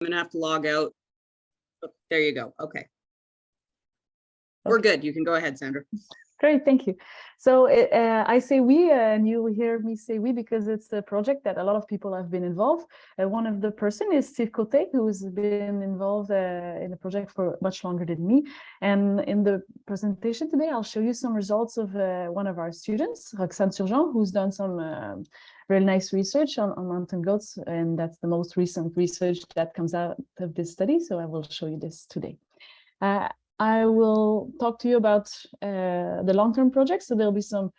gonna have to log out. Oh, there you go. Okay. We're good. You can go ahead, Sandra. Great, thank you. So I say we, and you will hear me say we because it's a project that a lot of people have been involved. One of the person is Steve Cote, who's been involved in the project for much longer than me. And in the presentation today, I'll show you some results of one of our students, Roxane Turgeon, who's done some really nice research on mountain goats. And that's the most recent research that comes out of this study. So I will show you this today. I will talk to you about the long-term project. So there'll be some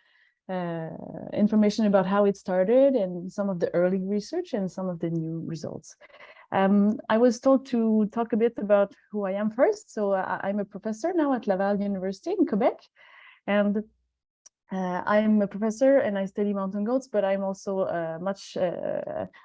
information about how it started and some of the early research and some of the new results. I was told to talk a bit about who I am first. So I'm a professor now at Laval University in Quebec. And I'm a professor and I study mountain goats, but I'm also much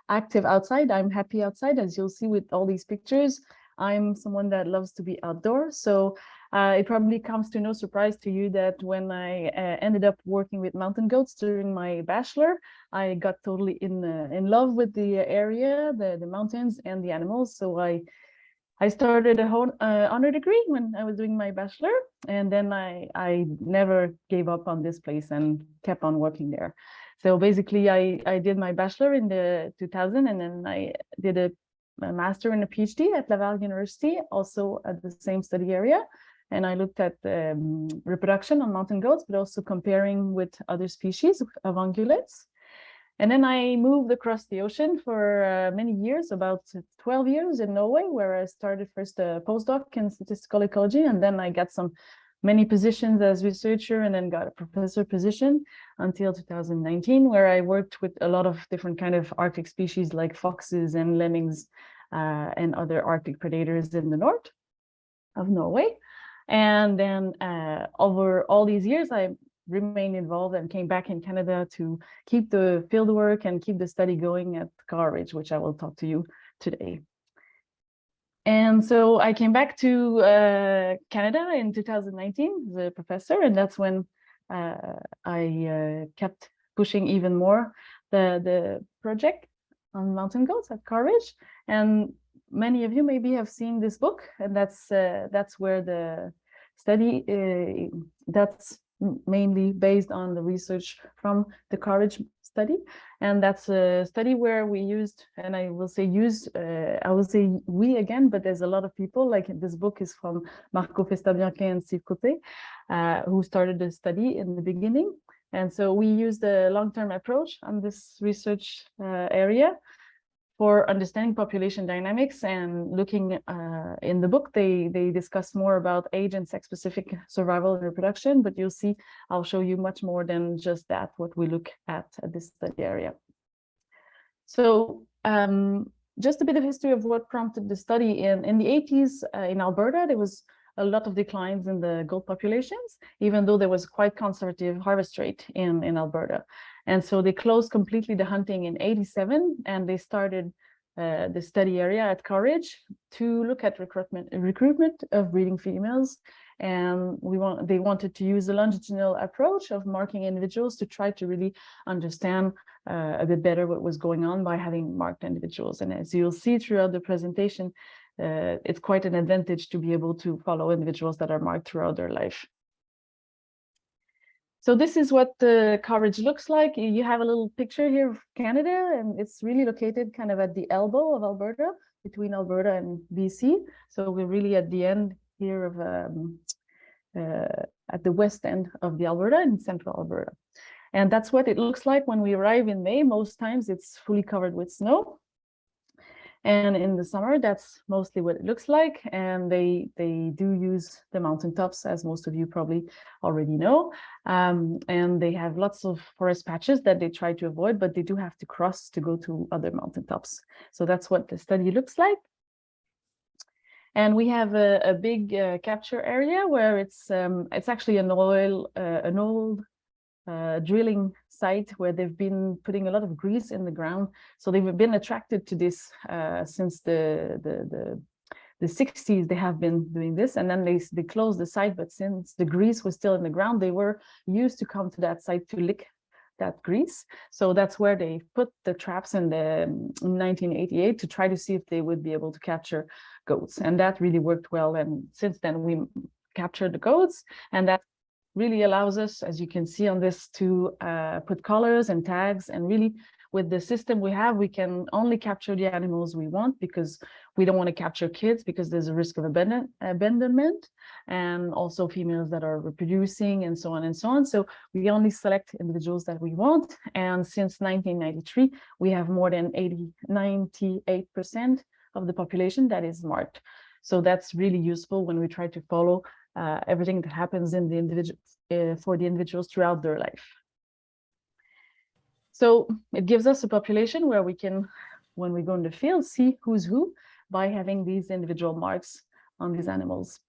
active outside. I'm happy outside, as you'll see with all these pictures. I'm someone that loves to be outdoors, so it probably comes to no surprise to you that when I ended up working with mountain goats during my bachelor, I got totally in love with the area, the mountains and the animals. So I started a whole honor degree when I was doing my bachelor, and then I never gave up on this place and kept on working there. So basically, I did my bachelor in the 2000, and then I did a master and a PhD at Laval University, also at the same study area. And I looked at reproduction on mountain goats, but also comparing with other species of ungulates. And then I moved across the ocean for many years, about 12 years in Norway, where I started first a postdoc in statistical ecology, and then I got many positions as researcher and then got a professor position until 2019, where I worked with a lot of different kind of Arctic species like foxes and lemmings and other Arctic predators in the north of Norway. And then over all these years, I remained involved and came back in Canada to keep the fieldwork and keep the study going at College, which I will talk to you today. And so I came back to Canada in 2019 as a professor, and that's when I kept pushing even more the project on mountain goats at College. And many of you maybe have seen this book, and that's where the study that's mainly based on the research from the College study. And that's a study where we used, and I will say I will say we again, but there's a lot of people, like this book is from Marco Festa-Bianchi and Steve Cote, who started the study in the beginning. And so we used a long-term approach on this research area for understanding population dynamics, and looking in the book, they discuss more about age and sex-specific survival and reproduction, but you'll see, I'll show you much more than just that, what we look at this study area. So just a bit of history of what prompted the study. In the 80s in Alberta, there was a lot of declines in the goat populations, even though there was quite conservative harvest rate in Alberta. And so they closed completely the hunting in 87, and they started the study area at College to look at recruitment of breeding females. And they wanted to use a longitudinal approach of marking individuals to try to really understand a bit better what was going on by having marked individuals. And as you'll see throughout the presentation, it's quite an advantage to be able to follow individuals that are marked throughout their life. So this is what the coverage looks like. You have a little picture here of Canada, and it's really located kind of at the elbow of Alberta, between Alberta and BC. So we're really at the end here of at the west end of the Alberta, in central Alberta. And that's what it looks like when we arrive in May. Most times it's fully covered with snow. And in the summer, that's mostly what it looks like. And they do use the mountaintops, as most of you probably already know. And they have lots of forest patches that they try to avoid, but they do have to cross to go to other mountaintops. So that's what the study looks like. And we have a big capture area where it's actually an old drilling site where they've been putting a lot of grease in the ground. So they've been attracted to this since the 60s. They have been doing this, and then they closed the site. But since the grease was still in the ground, they were used to come to that site to lick that Greece. So that's where they put the traps in 1988 to try to see if they would be able to capture goats. And that really worked well. And since then we captured the goats, and that really allows us, as you can see on this, to put colors and tags. And really, with the system we have, we can only capture the animals we want, because we don't want to capture kids because there's a risk of abandonment, and also females that are reproducing, and so on and so on. So we only select individuals that we want. And since 1993, we have more than 98% of the population that is marked. So that's really useful when we try to follow everything that happens in the individual for the individuals throughout their life. So it gives us a population where we can, when we go in the field, see who's who by having these individual marks on these animals.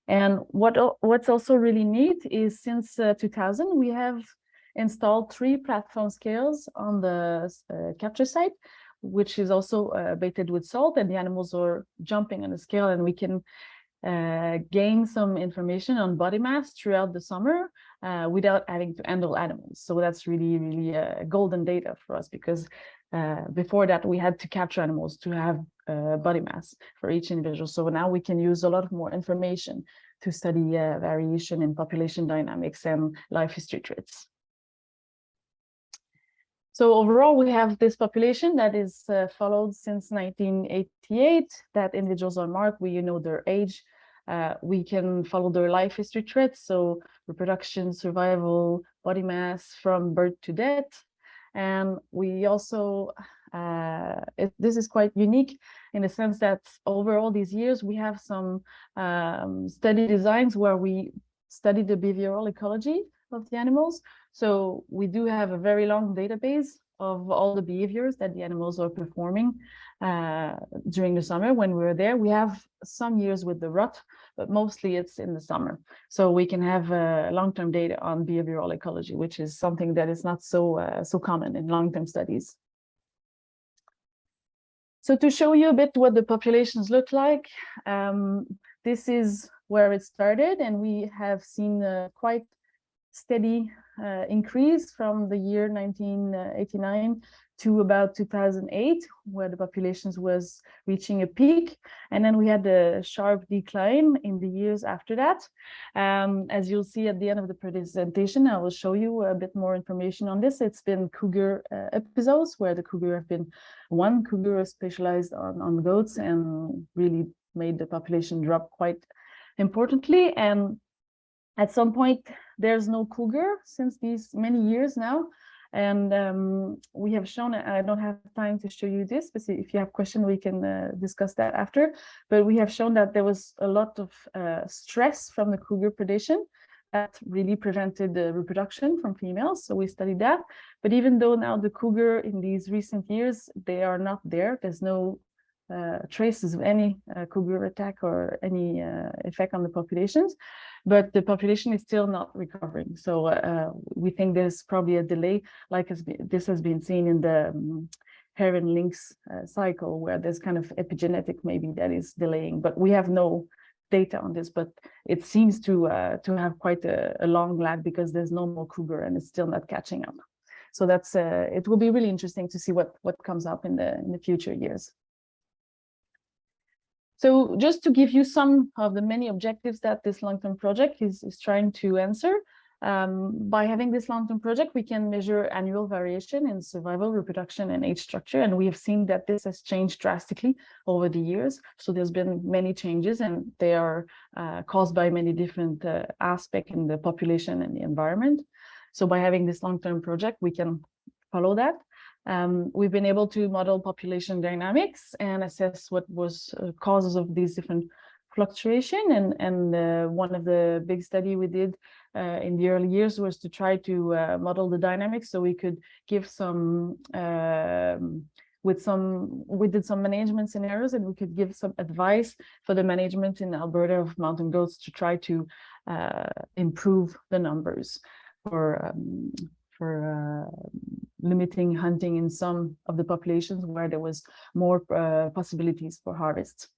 And what's also really neat is since 2000, we have installed 3 platform scales on the capture site, which is also baited with salt, and the animals are jumping on the scale, and we can gain some information on body mass throughout the summer without having to handle animals. So that's really, really golden data for us, because before that we had to capture animals to have body mass for each individual. So now we can use a lot more information to study variation in population dynamics and life history traits. So overall, we have this population that is followed since 1988, that individuals are marked, we know their age, we can follow their life history traits, so reproduction, survival, body mass from birth to death. And we also, this is quite unique in the sense that over all these years, we have some study designs where we study the behavioral ecology of the animals. So we do have a very long database of all the behaviors that the animals are performing during the summer when we're there. We have some years with the rut, but mostly it's in the summer. So we can have long-term data on behavioral ecology, which is something that is not so common in long-term studies. So to show you a bit what the populations look like, this is where it started, and we have seen quite steady increase from the year 1989 to about 2008, where the populations was reaching a peak, and then we had a sharp decline in the years after that. As you'll see at the end of the presentation, I will show you a bit more information on this. It's been cougar episodes where the cougar have been one cougar specialized on goats and really made the population drop quite importantly. And at some point, there's no cougar since these many years now. And we have shown, I don't have time to show you this, but if you have questions, we can discuss that after. But we have shown that there was a lot of stress from the cougar predation that really prevented the reproduction from females. So we studied that. But even though now the cougar in these recent years, they are not there, there's no traces of any cougar attack or any effect on the populations, but the population is still not recovering. So we think there's probably a delay, like this has been seen in the hare and lynx cycle, where there's kind of epigenetic maybe that is delaying, but we have no data on this, but it seems to have quite a long lag because there's no more cougar and it's still not catching up. So that's it will be really interesting to see what comes up in the future years. So just to give you some of the many objectives that this long-term project is trying to answer, by having this long-term project, we can measure annual variation in survival, reproduction, and age structure. And we have seen that this has changed drastically over the years. So there's been many changes, and they are caused by many different aspects in the population and the environment. So by having this long-term project, we can follow that. We've been able to model population dynamics and assess what was causes of these different fluctuation. And one of the big study we did in the early years was to try to model the dynamics, so we could give some we did some management scenarios, and we could give some advice for the management in Alberta of mountain goats to try to improve the numbers for limiting hunting in some of the populations where there was more possibilities for harvests.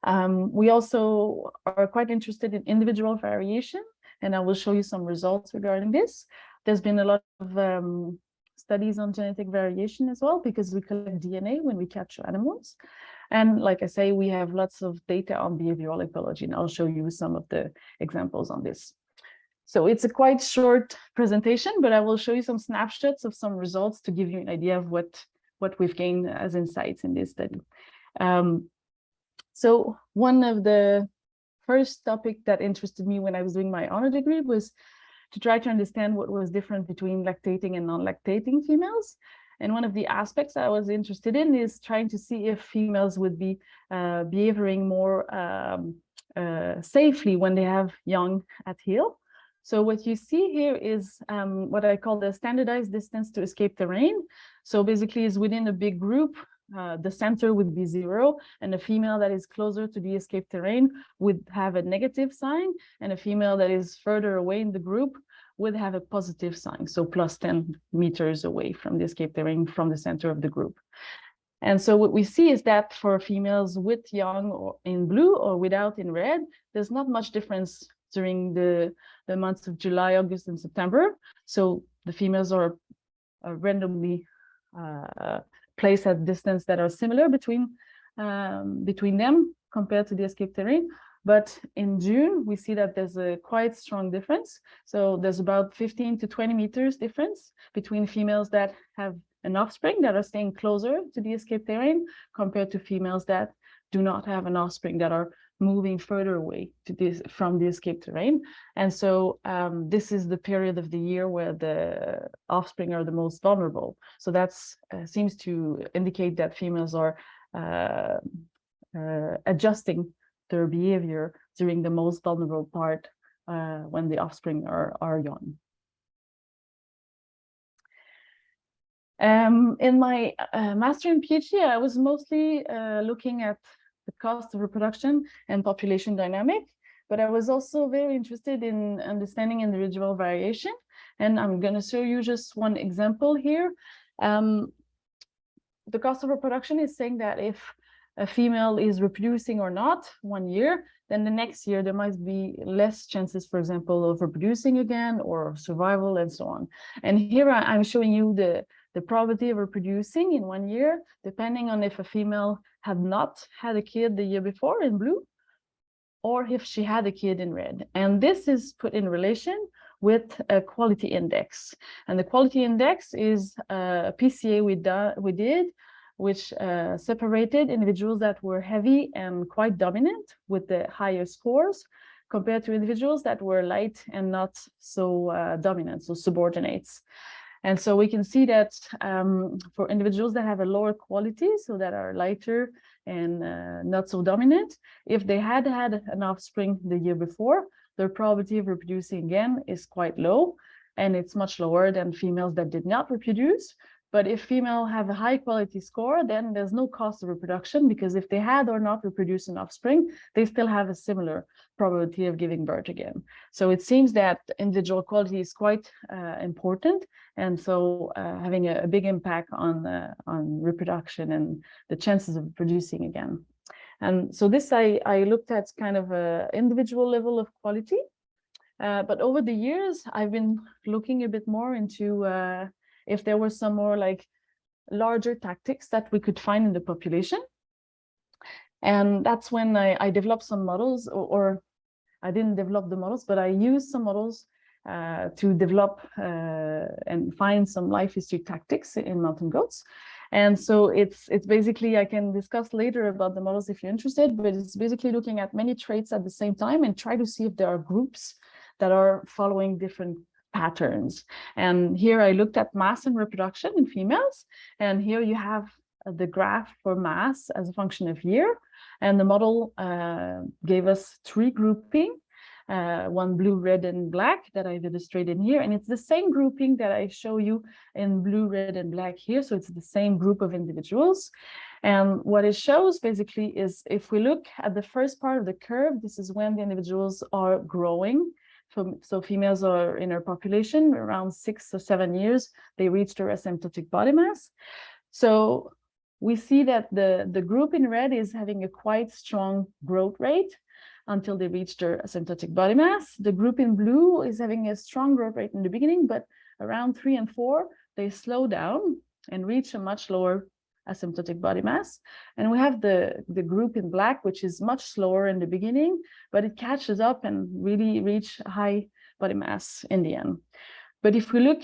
We also are quite interested in individual variation, and I will show you some results regarding this. There's been a lot of studies on genetic variation as well, because we collect DNA when we capture animals. And like I say, we have lots of data on behavioral ecology, and I'll show you some of the examples on this. So it's a quite short presentation, but I will show you some snapshots of some results to give you an idea of what we've gained as insights in this study. So one of the first topic that interested me when I was doing my honor degree was to try to understand what was different between lactating and non-lactating females. And one of the aspects I was interested in is trying to see if females would be behaving more safely when they have young at heel. So what you see here is what I call the standardized distance to escape terrain. So basically is within a big group, the center would be 0, and a female that is closer to the escape terrain would have a negative sign, and a female that is further away in the group would have a positive sign, so plus 10 meters away from the escape terrain from the center of the group. And so what we see is that for females with young or in blue or without in red, there's not much difference during the months of July, August, and September. So the females are randomly placed at distance that are similar between them compared to the escape terrain. But in June, we see that there's a quite strong difference. So there's about 15 to 20 meters difference between females that have an offspring that are staying closer to the escape terrain compared to females that do not have an offspring that are moving further away from the escape terrain. And so this is the period of the year where the offspring are the most vulnerable. So that seems to indicate that females are adjusting their behavior during the most vulnerable part when the offspring are young. In my master and PhD, I was mostly looking at the cost of reproduction and population dynamic, but I was also very interested in understanding individual variation. And I'm going to show you just one example here. The cost of reproduction is saying that if a female is reproducing or not 1 year, then the next year there might be less chances, for example, of reproducing again or survival and so on. And here I'm showing you the probability of reproducing in 1 year, depending on if a female had not had a kid the year before in blue, or if she had a kid in red. And this is put in relation with a quality index. And the quality index is a PCA we did, which separated individuals that were heavy and quite dominant with the higher scores compared to individuals that were light and not so dominant, so subordinates. And so we can see that for individuals that have a lower quality, so that are lighter and not so dominant, if they had an offspring the year before, their probability of reproducing again is quite low, and it's much lower than females that did not reproduce. But if females have a high quality score, then there's no cost of reproduction, because if they had or not reproduced an offspring, they still have a similar probability of giving birth again. So it seems that individual quality is quite important, and so having a big impact on reproduction and the chances of producing again. And so this I looked at kind of an individual level of quality, but over the years I've been looking a bit more into if there were some more like larger tactics that we could find in the population. And that's when I developed some models, or I didn't develop the models, but I used some models to develop and find some life history tactics in mountain goats. And so it's basically, I can discuss later about the models if you're interested, but it's basically looking at many traits at the same time and try to see if there are groups that are following different patterns. And here I looked at mass and reproduction in females, and here you have the graph for mass as a function of year, and the model gave us 3 grouping, one blue, red, and black that I've illustrated here, and it's the same grouping that I show you in blue, red, and black here, so it's the same group of individuals. And what it shows basically is, if we look at the first part of the curve, this is when the individuals are growing. So females are in our population around 6 or 7 years, they reach their asymptotic body mass. So we see that the group in red is having a quite strong growth rate until they reach their asymptotic body mass. The group in blue is having a strong growth rate in the beginning, but around 3 and 4, they slow down and reach a much lower asymptotic body mass. And we have the group in black, which is much slower in the beginning, but it catches up and really reach high body mass in the end. But if we look,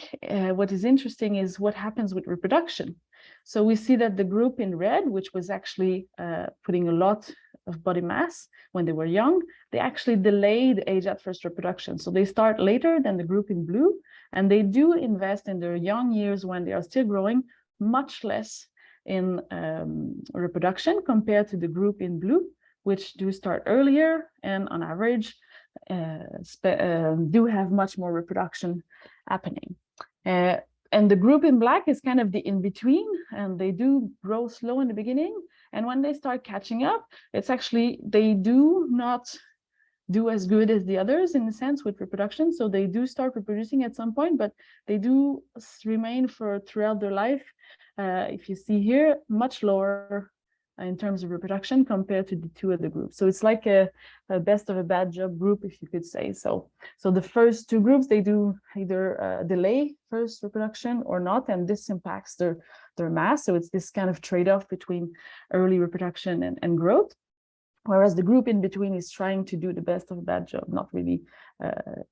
what is interesting is what happens with reproduction. So we see that the group in red, which was actually putting a lot of body mass when they were young, they actually delayed age at first reproduction. So they start later than the group in blue, and they do invest in their young years when they are still growing much less in reproduction compared to the group in blue, which do start earlier and on average do have much more reproduction happening. And the group in black is kind of the in-between, and they do grow slow in the beginning. And when they start catching up, it's actually, they do not do as good as the others in a sense with reproduction. So they do start reproducing at some point, but they do remain for throughout their life. If you see here, much lower in terms of reproduction compared to the two other groups. So it's like a best of a bad job group, if you could say so. So the first two groups, they do either delay first reproduction or not, and this impacts their mass. So it's this kind of trade-off between early reproduction and growth. Whereas the group in between is trying to do the best of a bad job, not really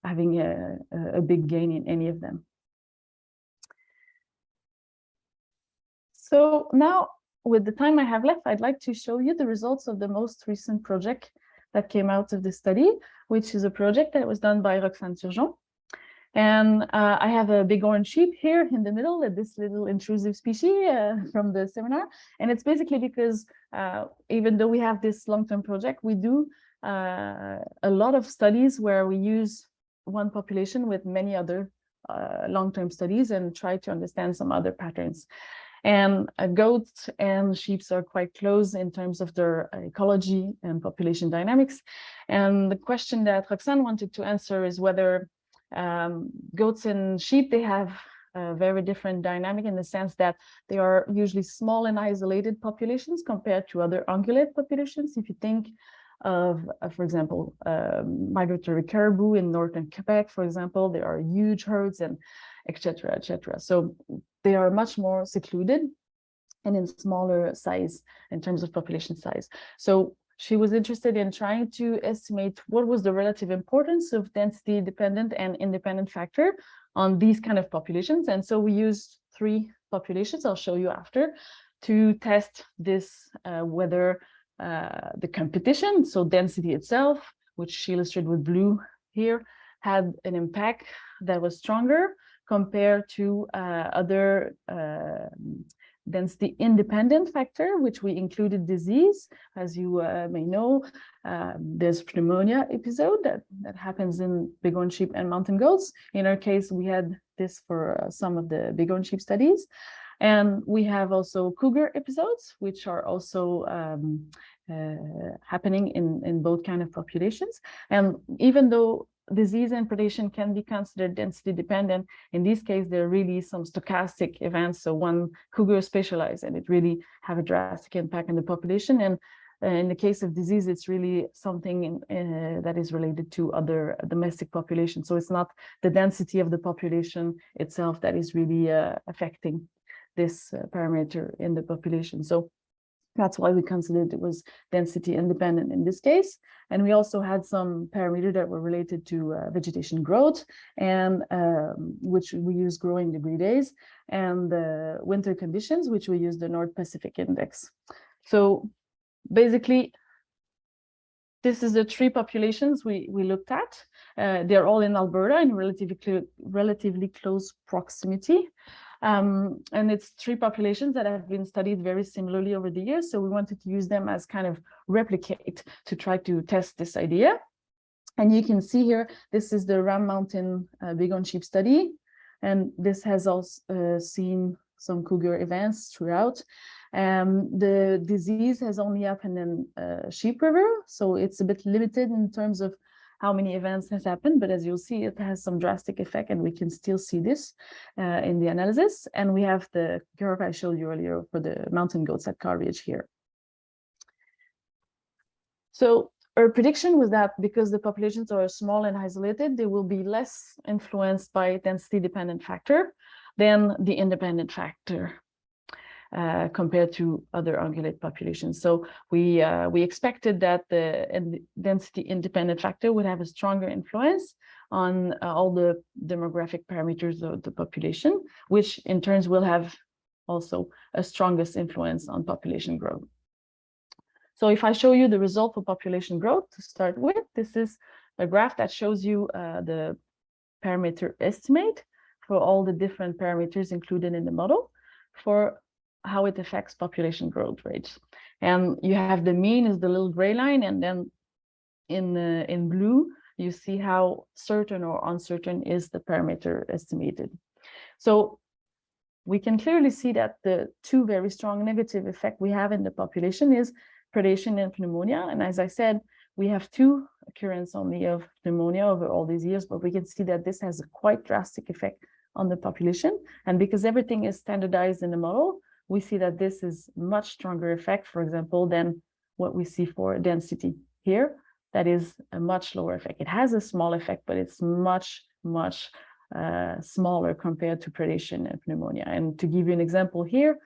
having a big gain in any of them. So now, with the time I have left, I'd like to show you the results of the most recent project that came out of the study, which is a project that was done by Roxane Turgeon. And I have a big orange sheep here in the middle, this little intrusive species from the seminar. And it's basically because even though we have this long-term project, we do a lot of studies where we use one population with many other long-term studies and try to understand some other patterns. And goats and sheep are quite close in terms of their ecology and population dynamics. And the question that Roxane wanted to answer is whether goats and sheep, they have a very different dynamic in the sense that they are usually small and isolated populations compared to other ungulate populations. If you think of, for example, migratory caribou in northern Quebec, for example, there are huge herds and etc., etc. So they are much more secluded and in smaller size in terms of population size. So she was interested in trying to estimate what was the relative importance of density dependent and independent factor on these kind of populations. And so we used 3 populations, I'll show you after, to test this, whether the competition, so density itself, which she illustrated with blue here, had an impact that was stronger compared to other density independent factor, which we included disease. As you may know, there's pneumonia episode that happens in bighorn sheep and mountain goats. In our case, we had this for some of the bighorn sheep studies. And we have also cougar episodes, which are also happening in both kind of populations. And even though disease and predation can be considered density dependent, in this case, there are really some stochastic events. So one cougar specialized and it really have a drastic impact on the population. And in the case of disease, it's really something that is related to other domestic populations. So it's not the density of the population itself that is really affecting this parameter in the population. So that's why we considered it was density independent in this case. And we also had some parameters that were related to vegetation growth, and which we use growing degree days, and the winter conditions, which we use the North Pacific Index. So basically, this is the 3 populations we looked at. They're all in Alberta in relatively close proximity. And it's 3 populations that have been studied very similarly over the years. So we wanted to use them as kind of replicate to try to test this idea. And you can see here, this is the Ram Mountain bighorn sheep study. And this has also seen some cougar events throughout. The disease has only happened in Sheep River. So it's a bit limited in terms of how many events has happened, but as you'll see, it has some drastic effect, and we can still see this in the analysis. And we have the curve I showed you earlier for the mountain goats at Car Ridge here. So our prediction was that because the populations are small and isolated, they will be less influenced by density-dependent factor than the independent factor compared to other ungulate populations. So we expected that the density-independent factor would have a stronger influence on all the demographic parameters of the population, which in turn will have also a strongest influence on population growth. So if I show you the result for population growth to start with, this is a graph that shows you the parameter estimate for all the different parameters included in the model for how it affects population growth rates. And you have the mean is the little gray line, and then in blue, you see how certain or uncertain is the parameter estimated. So we can clearly see that the two very strong negative effect we have in the population is predation and pneumonia. And as I said, we have two occurrences only of pneumonia over all these years, but we can see that this has a quite drastic effect on the population. And because everything is standardized in the model, we see that this is much stronger effect, for example, than what we see for density here. That is a much lower effect. It has a small effect, but it's much smaller compared to predation and pneumonia. And to give you an example here,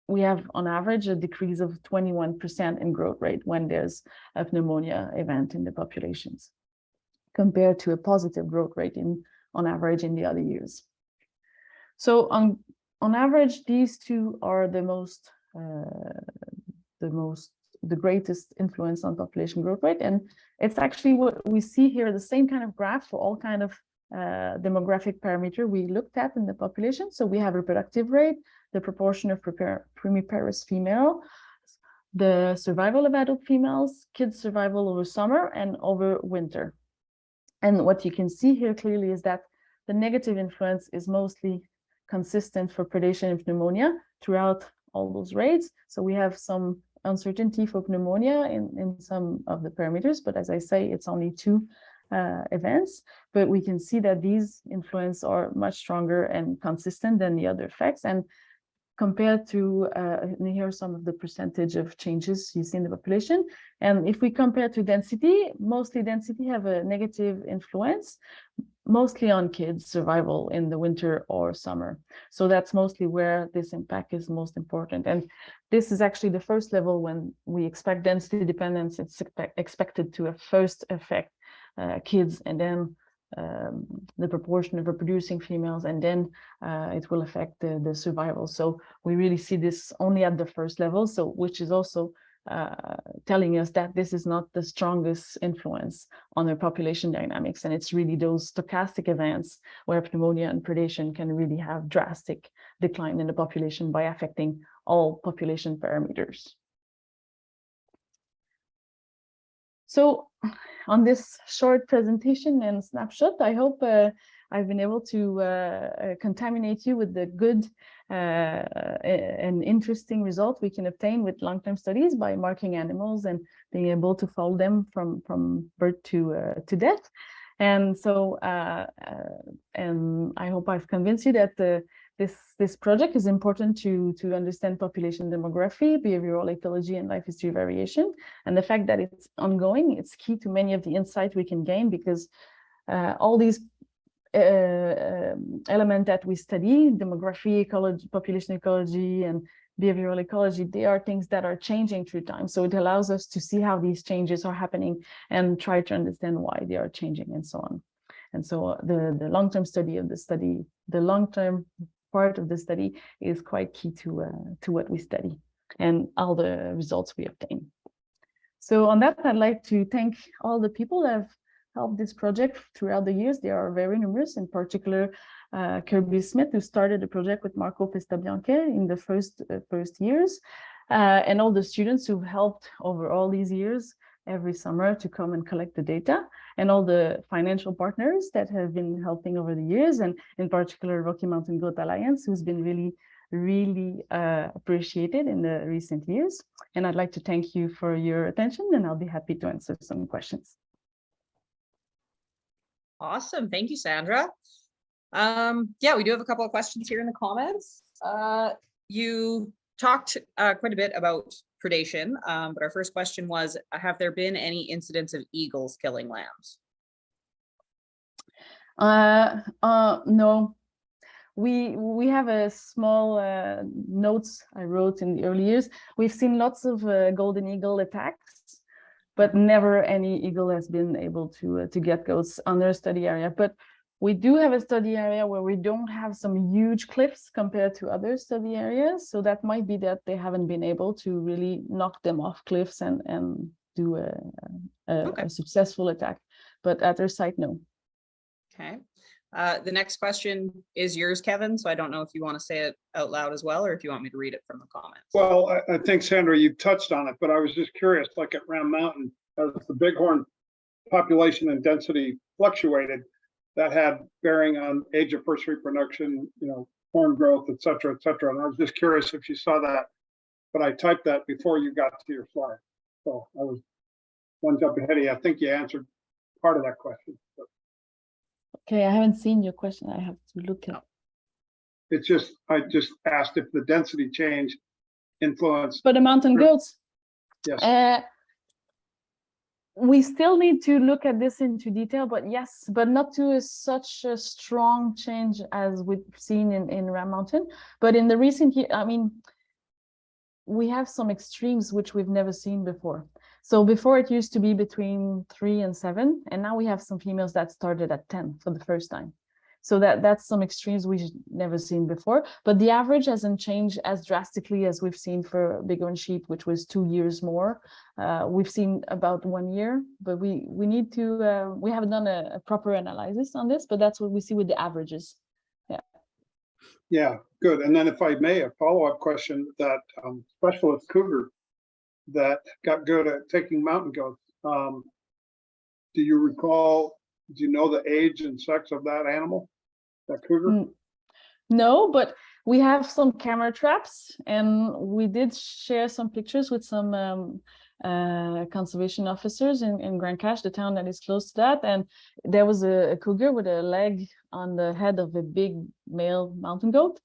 we have on average a decrease of 21% in growth rate when there's a pneumonia event in the populations, compared to a positive growth rate on average in the other years. So on average, these two are the greatest influence on population growth rate. And it's actually what we see here, the same kind of graph for all kind of demographic parameter we looked at in the population. So we have reproductive rate, the proportion of primiparous female, the survival of adult females, kids survival over summer and over winter. And what you can see here clearly is that the negative influence is mostly consistent for predation and pneumonia throughout all those rates. So we have some uncertainty for pneumonia in some of the parameters, but as I say, it's only two events, but we can see that these influence are much stronger and consistent than the other effects. And compared to, here are some of the percentage of changes you see in the population. And if we compare to density, mostly density have a negative influence, mostly on kids survival in the winter or summer. So that's mostly where this impact is most important. And this is actually the first level when we expect density dependence. It's expected to first affect kids, and then the proportion of reproducing females, and then it will affect the survival. So we really see this only at the first level, so which is also telling us that this is not the strongest influence on the population dynamics, and it's really those stochastic events where pneumonia and predation can really have drastic decline in the population by affecting all population parameters. So on this short presentation and snapshot, I hope I've been able to contaminate you with the good and interesting result we can obtain with long-term studies by marking animals and being able to follow them from birth to death. And so, and I hope I've convinced you that this project is important to understand population demography, behavioral ecology, and life history variation. And the fact that it's ongoing, it's key to many of the insights we can gain, because all these elements that we study, demography, ecology, population ecology, and behavioral ecology, they are things that are changing through time. So it allows us to see how these changes are happening and try to understand why they are changing and so on. And so the long-term study of the study, the long-term part of the study is quite key to what we study and all the results we obtain. So on that, I'd like to thank all the people that have helped this project throughout the years. They are very numerous, in particular Kirby Smith, who started the project with Marco Pestabianche in the first years, and all the students who helped over all these years every summer to come and collect the data, and all the financial partners that have been helping over the years, and in particular Rocky Mountain Goat Alliance, who's been really appreciated in the recent years. And I'd like to thank you for your attention, and I'll be happy to answer some questions. Awesome. Thank you, Sandra. Yeah, we do have a couple of questions here in the comments. You talked quite a bit about predation, but our first question was, have there been any incidents of eagles killing lambs? No. We have a small notes I wrote in the early years. We've seen lots of golden eagle attacks, but never any eagle has been able to get goats on their study area. But we do have a study area where we don't have some huge cliffs compared to other study areas. So that might be that they haven't been able to really knock them off cliffs and do a successful attack. But at their site, no. Okay. The next question is yours, Kevin. So I don't know if you want to say it out loud as well, or if you want me to read it from the comments. Well, I think, Sandra, you touched on it, but I was just curious, like at Round Mountain, as the bighorn population and density fluctuated, that had bearing on age of first reproduction, horn growth, et cetera, et cetera. And I was just curious if you saw that, but I typed that before you got to your slide. So I was one jump ahead of you. I think you answered part of that question. But Okay, I haven't seen your question. I have to look at. it's just, I just asked if the density change influenced. For the mountain goats, Yes. we still need to look at this into detail, but yes, but not to such a strong change as we've seen in Ram Mountain. But in the recent year, I mean, we have some extremes which we've never seen before. So before it used to be between 3 and 7, and now we have some females that started at 10 for the first time. So that's some extremes we've never seen before, but the average hasn't changed as drastically as we've seen for bighorn sheep, which was 2 years more. We've seen about 1 year, but we need to, we haven't done a proper analysis on this, but that's what we see with the averages. Yeah, good. And then if I may, a follow-up question, that specialist cougar that got good at taking mountain goats. Do you recall, do you know the age and sex of that animal, that cougar? No, but we have some camera traps, and we did share some pictures with some conservation officers in Grand Cache, the town that is close to that. And there was a cougar with a leg on the head of a big male mountain goat.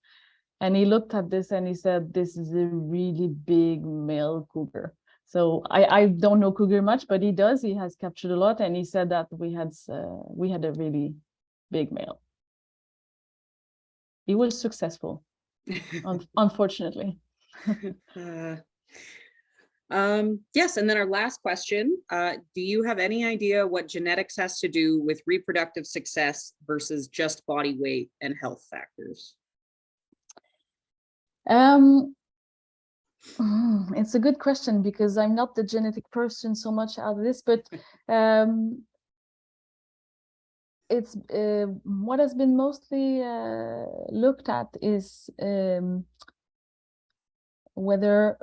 And he looked at this and he said, this is a really big male cougar. So I don't know cougar much, but he does. He has captured a lot. And he said that we had a really big male. He was successful, unfortunately. Yes, and then our last question, do you have any idea what genetics has to do with reproductive success versus just body weight and health factors? It's a good question because I'm not the genetic person so much out of this, but it's what has been mostly looked at is whether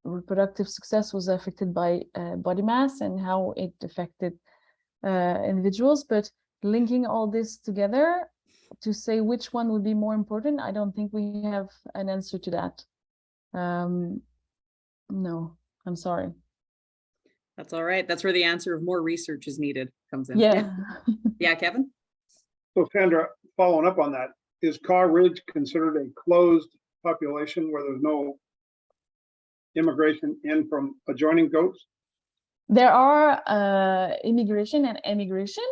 reproductive success was affected by body mass and how it affected individuals. But linking all this together to say which one would be more important, I don't think we have an answer to that. No, I'm sorry. That's all right. That's where the answer of more research is needed comes in. Yeah. Yeah, Kevin? So Sandra, following up on that, is CAW really considered a closed population where there's no immigration in from adjoining goats? There are immigration and emigration,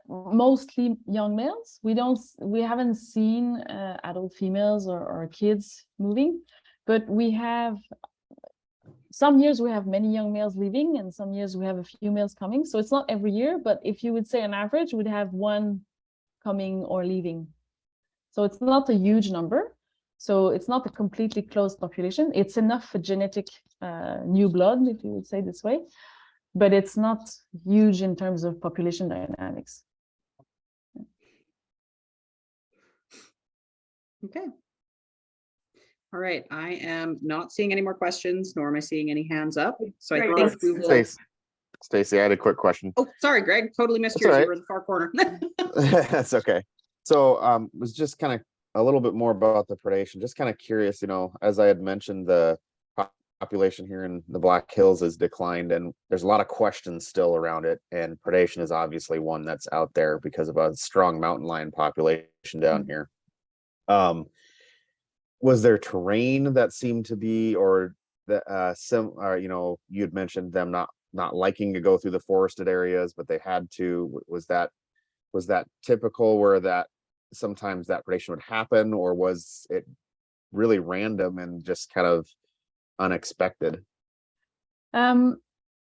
mostly young males. We haven't seen adult females or kids moving, but we have some years we have many young males leaving, and some years we have a few males coming. So it's not every year, but if you would say on average, we'd have one coming or leaving. So it's not a huge number. So it's not a completely closed population. It's enough for genetic new blood, if you would say this way, but it's not huge in terms of population dynamics. Okay. All right, I am not seeing any more questions, nor am I seeing any hands up. So I think we will. Stacey, I had a quick question. Oh, sorry, Greg, totally missed That's yours. all right. You were in the far corner. That's okay. So was just kind of a little bit more about the predation. Just kind of curious, as I had mentioned, the population here in the Black Hills has declined, and there's a lot of questions still around it. And predation is obviously one that's out there because of a strong mountain lion population down here. Was there terrain that seemed to be, or the you had mentioned them not liking to go through the forested areas, but they had to. Was that typical where that sometimes that predation would happen, or was it really random and just kind of unexpected?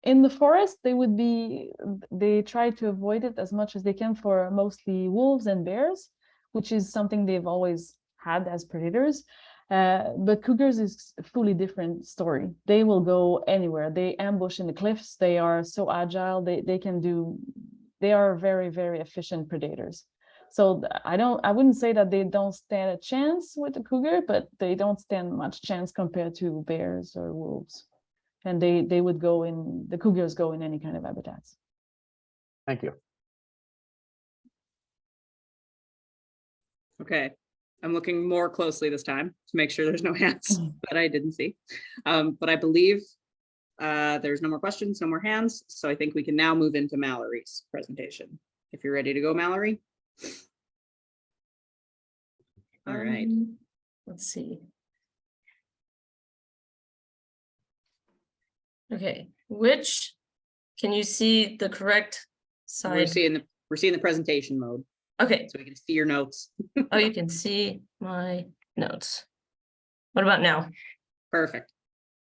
In the forest, they try to avoid it as much as they can for mostly wolves and bears, which is something they've always had as predators. But cougars is a fully different story. They will go anywhere. They ambush in the cliffs. They are so agile. They are very, very efficient predators. So I wouldn't say that they don't stand a chance with the cougar, but they don't stand much chance compared to bears or wolves. And the cougars go in any kind of habitats. Thank you. Okay, I'm looking more closely this time to make sure there's no hands that I didn't see. But I believe there's no more questions, no more hands. So I think we can now move into Mallory's presentation. If you're ready to go, Mallory. All right. Let's see. Okay, can you see the correct side? We're seeing the presentation mode. Okay. So we can see your notes. Oh, you can see my notes. What about now? Perfect.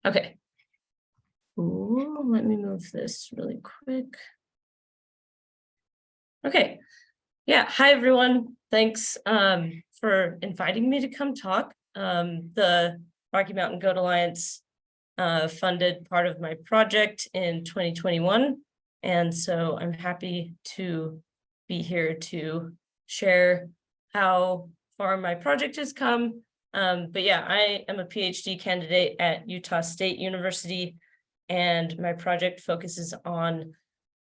Okay. Ooh, let me move this really quick. Okay. Yeah. Hi, everyone. Thanks for inviting me to come talk. The Rocky Mountain Goat Alliance funded part of my project in 2021. And so I'm happy to be here to share how far my project has come. But yeah, I am a PhD candidate at Utah State University, and my project focuses on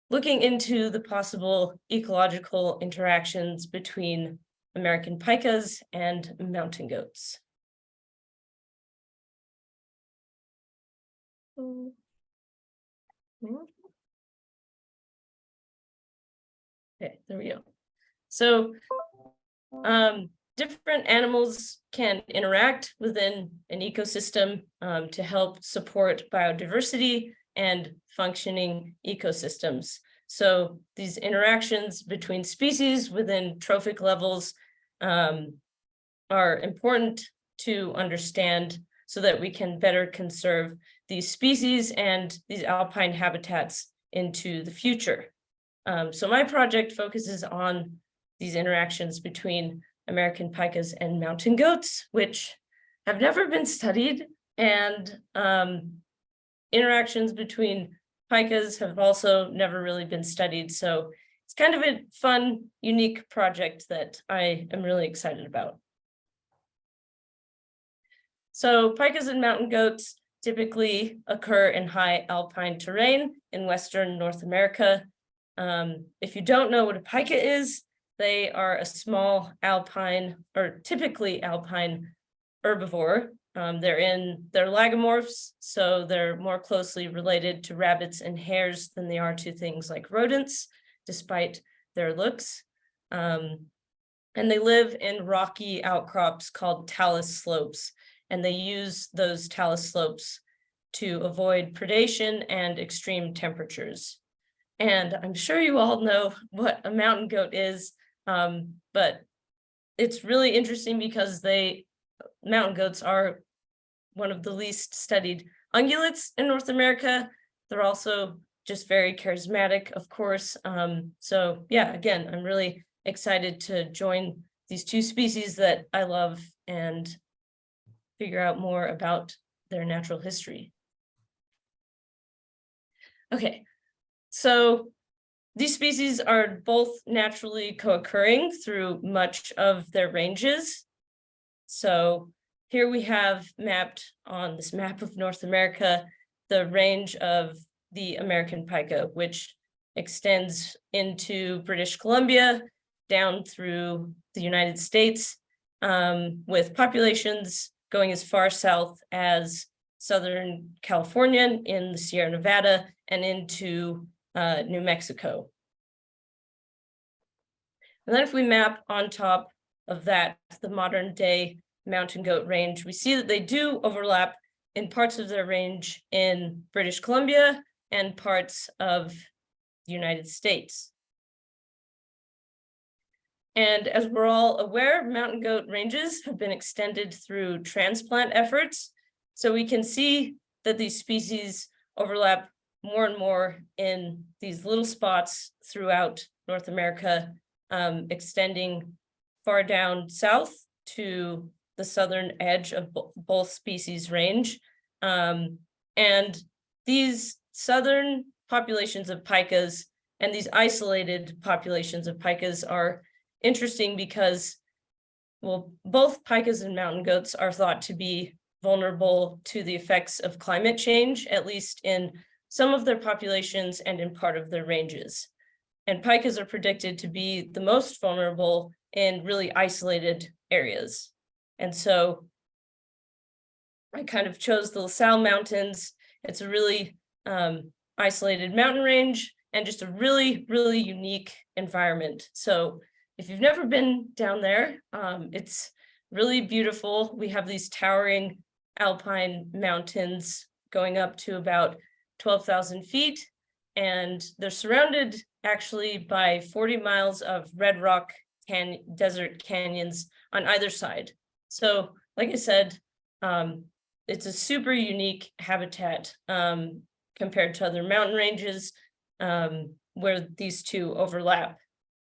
looking into the possible ecological interactions between American pikas and mountain goats. Okay, there we go. So different animals can interact within an ecosystem to help support biodiversity and functioning ecosystems. So these interactions between species within trophic levels are important to understand so that we can better conserve these species and these alpine habitats into the future. So my project focuses on these interactions between American pikas and mountain goats, which have never been studied, and interactions between pikas have also never really been studied. So it's kind of a fun, unique project that I am really excited about. So pikas and mountain goats typically occur in high alpine terrain in Western North America. If you don't know what a pika is, they are a small alpine, or typically alpine herbivore. They're lagomorphs, so they're more closely related to rabbits and hares than they are to things like rodents, despite their looks. And they live in rocky outcrops called talus slopes, and they use those talus slopes to avoid predation and extreme temperatures. And I'm sure you all know what a mountain goat is, but it's really interesting because mountain goats are one of the least studied ungulates in North America. They're also just very charismatic, of course. So yeah, again, I'm really excited to join these two species that I love and figure out more about their natural history. Okay, so these species are both naturally co-occurring through much of their ranges. So here we have mapped on this map of North America, the range of the American pika, which extends into British Columbia, down through the United States, with populations going as far south as Southern California in the Sierra Nevada and into New Mexico. And then if we map on top of that, the modern day mountain goat range, we see that they do overlap in parts of their range in British Columbia and parts of the United States. And as we're all aware, mountain goat ranges have been extended through transplant efforts. So we can see that these species overlap more and more in these little spots throughout North America, extending far down south to the southern edge of both species range. And these southern populations of pikas and these isolated populations of pikas are interesting because, well, both pikas and mountain goats are thought to be vulnerable to the effects of climate change, at least in some of their populations and in part of their ranges. And pikas are predicted to be the most vulnerable in really isolated areas. And so I kind of chose the La Salle Mountains. It's a really isolated mountain range and just a really, really unique environment. So if you've never been down there, it's really beautiful. We have these towering alpine mountains going up to about 12,000 feet, and they're surrounded actually by 40 miles of red rock desert canyons on either side. So like I said, it's a super unique habitat compared to other mountain ranges where these two overlap.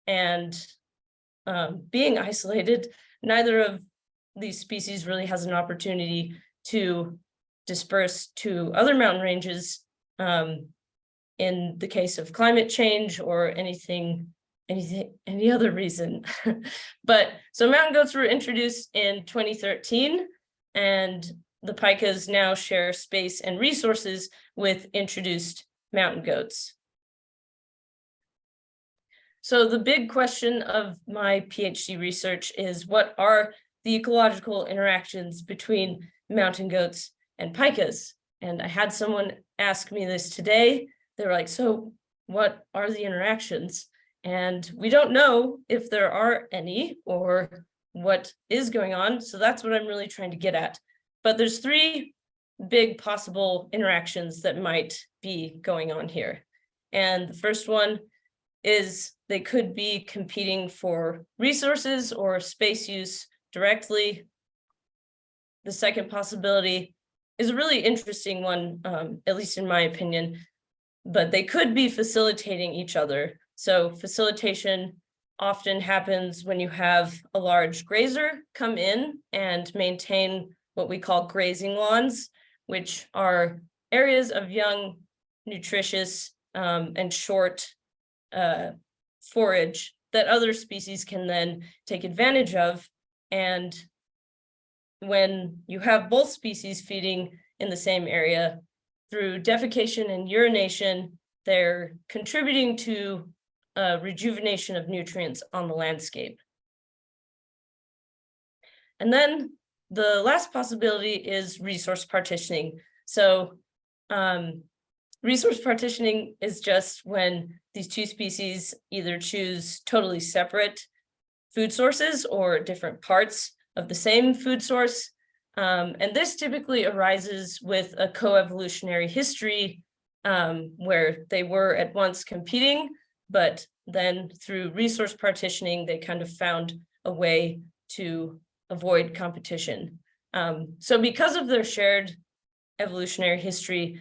And being isolated, neither of these species really has an opportunity to disperse to other mountain ranges in the case of climate change or any other reason. But so mountain goats were introduced in 2013, and the pikas now share space and resources with introduced mountain goats. So the big question of my PhD research is, what are the ecological interactions between mountain goats and pikas? And I had someone ask me this today. They were like, so what are the interactions? And we don't know if there are any or what is going on. So that's what I'm really trying to get at. But there's three big possible interactions that might be going on here. And the first one is they could be competing for resources or space use directly. The second possibility is a really interesting one, at least in my opinion, but they could be facilitating each other. So facilitation often happens when you have a large grazer come in and maintain what we call grazing lawns, which are areas of young, nutritious, and short forage that other species can then take advantage of. And when you have both species feeding in the same area, through defecation and urination, they're contributing to rejuvenation of nutrients on the landscape. And then the last possibility is resource partitioning. So resource partitioning is just when these two species either choose totally separate food sources or different parts of the same food source. And this typically arises with a coevolutionary history where they were at once competing, but then through resource partitioning, they kind of found a way to avoid competition. So because of their shared evolutionary history,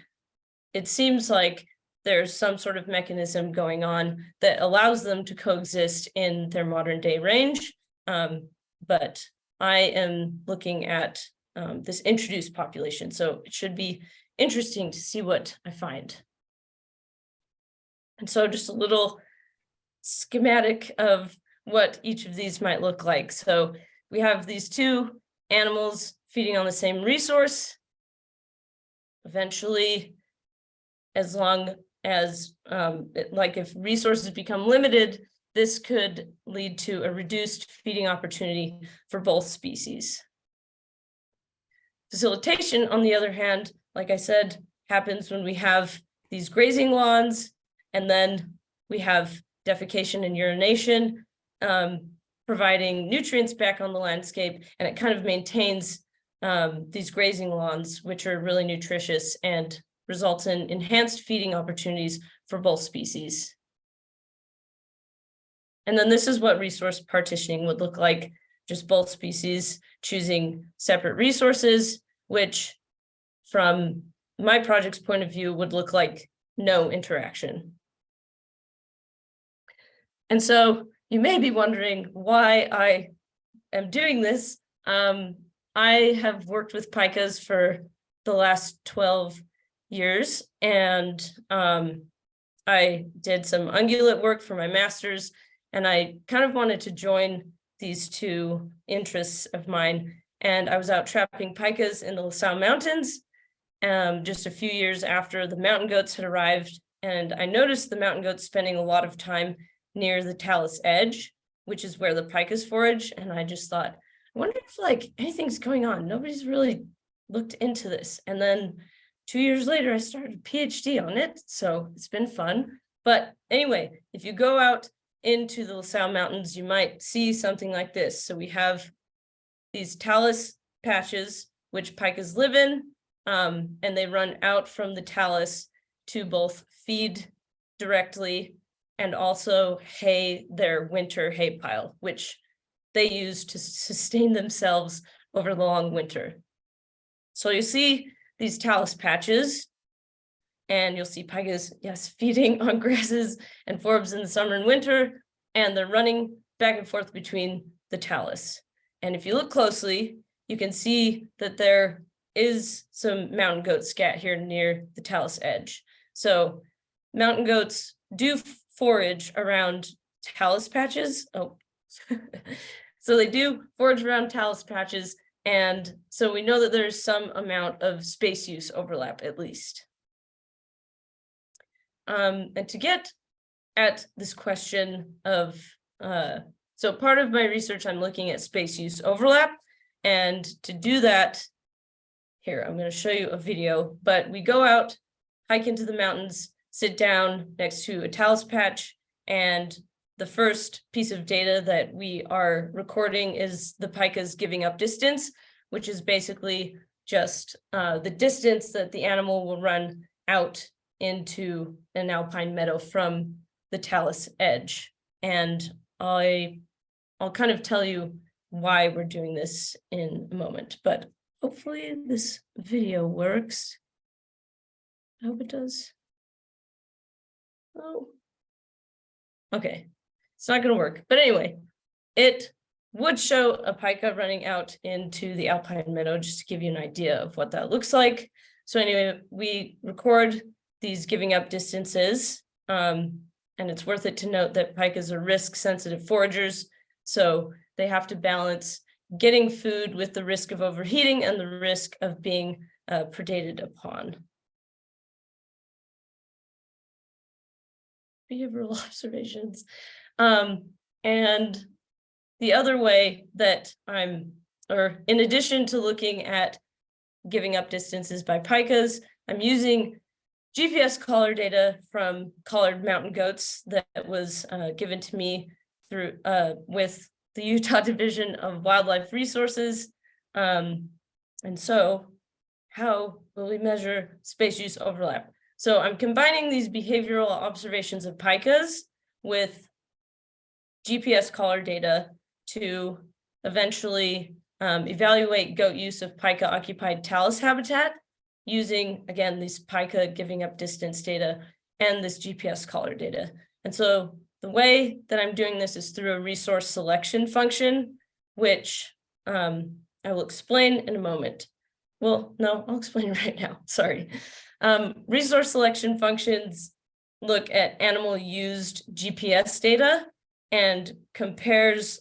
it seems like there's some sort of mechanism going on that allows them to coexist in their modern day range. But I am looking at this introduced population, so it should be interesting to see what I find. And so just a little schematic of what each of these might look like. So we have these two animals feeding on the same resource. Eventually, as long as, like if resources become limited, this could lead to a reduced feeding opportunity for both species. Facilitation, on the other hand, like I said, happens when we have these grazing lawns, and then we have defecation and urination, providing nutrients back on the landscape, and it kind of maintains these grazing lawns, which are really nutritious and results in enhanced feeding opportunities for both species. And then this is what resource partitioning would look like, just both species choosing separate resources, which from my project's point of view would look like no interaction. And so you may be wondering why I am doing this. I have worked with pikas for the last 12 years, and I did some ungulate work for my master's, and I kind of wanted to join these two interests of mine. And I was out trapping pikas in the LaSalle Mountains just a few years after the mountain goats had arrived. And I noticed the mountain goats spending a lot of time near the talus edge, which is where the pikas forage. And I just thought, I wonder if like anything's going on. Nobody's really looked into this. And then 2 years later, I started a PhD on it. So it's been fun. But anyway, if you go out into the LaSalle Mountains, you might see something like this. So we have these talus patches, which pikas live in, and they run out from the talus to both feed directly and also hay their winter hay pile, which they use to sustain themselves over the long winter. So you see these talus patches, and you'll see pikas, yes, feeding on grasses and forbs in the summer and winter, and they're running back and forth between the talus. And if you look closely, you can see that there is some mountain goat scat here near the talus edge. So mountain goats do forage around talus patches. Oh, so they do forage around talus patches. And so we know that there's some amount of space use overlap at least. And to get at this question of, so part of my research, I'm looking at space use overlap. And to do that, here, I'm going to show you a video, but we go out, hike into the mountains, sit down next to a talus patch, and the first piece of data that we are recording is the pikas giving up distance, which is basically just the distance that the animal will run out into an alpine meadow from the talus edge. And I'll kind of tell you why we're doing this in a moment, but hopefully this video works. I hope it does. Oh, okay. It's not going to work, but anyway, it would show a pika running out into the alpine meadow, just to give you an idea of what that looks like. So anyway, we record these giving up distances, and it's worth it to note that pikas are risk-sensitive foragers, so they have to balance getting food with the risk of overheating and the risk of being predated upon. Behavioral observations. And the other way that in addition to looking at giving up distances by pikas, I'm using GPS collar data from collared mountain goats that was given to me through with the Utah Division of Wildlife Resources. And so how will we measure space use overlap? So I'm combining these behavioral observations of pikas with GPS collar data to eventually evaluate goat use of pika occupied talus habitat using, again, these pika giving up distance data and this GPS collar data. And so the way that I'm doing this is through a resource selection function, which I will explain in a moment. Well, no, I'll explain right now, sorry. Resource selection functions look at animal used GPS data and compares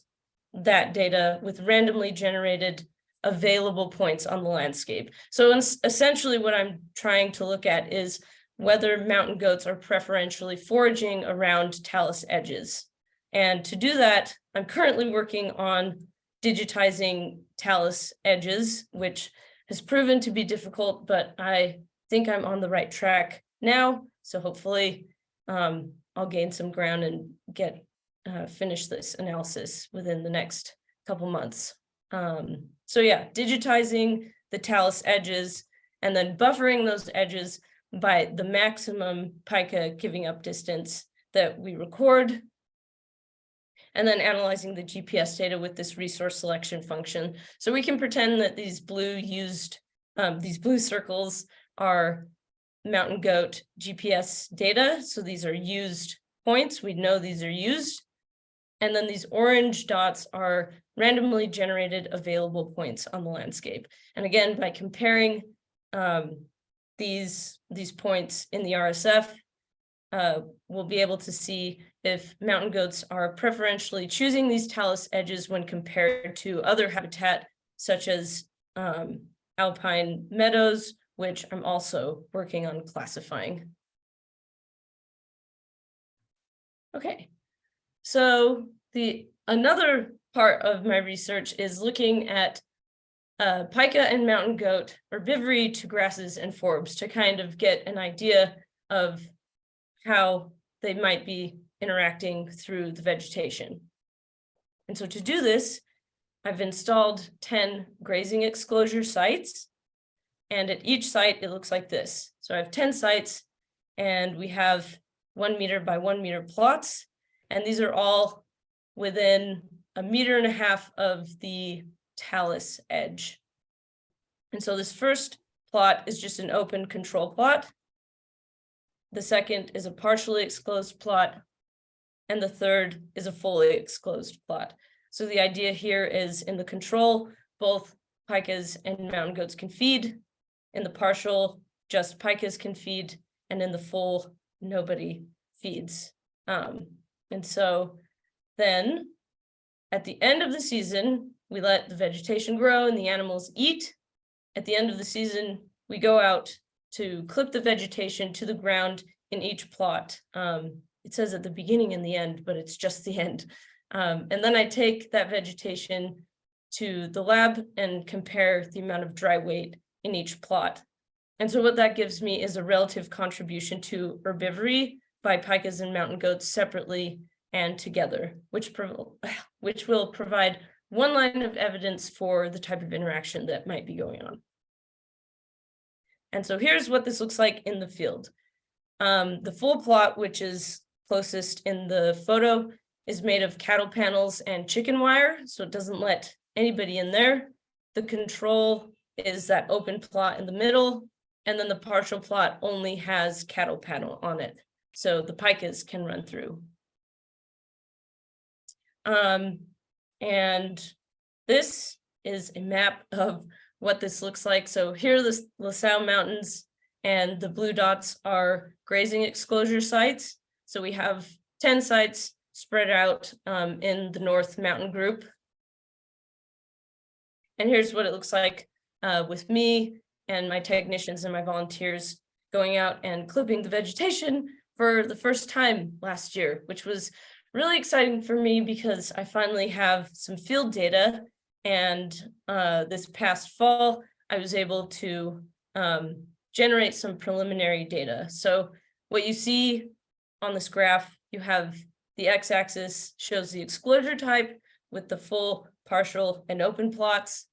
that data with randomly generated available points on the landscape. So essentially what I'm trying to look at is whether mountain goats are preferentially foraging around talus edges. And to do that, I'm currently working on digitizing talus edges, which has proven to be difficult, but I think I'm on the right track now. So hopefully I'll gain some ground and finish this analysis within the next couple months. So yeah, digitizing the talus edges and then buffering those edges by the maximum pika giving up distance that we record, and then analyzing the GPS data with this resource selection function. So we can pretend that these blue circles are mountain goat GPS data. So these are used points. We know these are used. And then these orange dots are randomly generated available points on the landscape. And again, by comparing these points in the RSF, we'll be able to see if mountain goats are preferentially choosing these talus edges when compared to other habitat, such as alpine meadows, which I'm also working on classifying. Okay, so another part of my research is looking at pika and mountain goat herbivory to grasses and forbs to kind of get an idea of how they might be interacting through the vegetation. And so to do this, I've installed 10 grazing exclosure sites. And at each site, it looks like this. So I have 10 sites and we have 1 meter by 1 meter plots. And these are all within 1.5 meters of the talus edge. And so this first plot is just an open control plot. The second is a partially exposed plot. And the third is a fully exposed plot. So the idea here is in the control, both pikas and mountain goats can feed. In the partial, just pikas can feed. And in the full, nobody feeds. And so then at the end of the season, we let the vegetation grow and the animals eat. At the end of the season, we go out to clip the vegetation to the ground in each plot. It says at the beginning and the end, but it's just the end. And then I take that vegetation to the lab and compare the amount of dry weight in each plot. And so what that gives me is a relative contribution to herbivory by pikas and mountain goats separately and together, which will provide one line of evidence for the type of interaction that might be going on. And so here's what this looks like in the field. The full plot, which is closest in the photo, is made of cattle panels and chicken wire, so it doesn't let anybody in there. The control is that open plot in the middle, and then the partial plot only has cattle panel on it, so the pikas can run through. And this is a map of what this looks like. So here are the LaSalle Mountains, and the blue dots are grazing exclosure sites. So we have 10 sites spread out in the North Mountain Group. And here's what it looks like with me and my technicians and my volunteers going out and clipping the vegetation for the first time last year, which was really exciting for me because I finally have some field data. And this past fall, I was able to generate some preliminary data. So what you see on this graph, you have the x-axis shows the exclosure type with the full, partial, and open plots.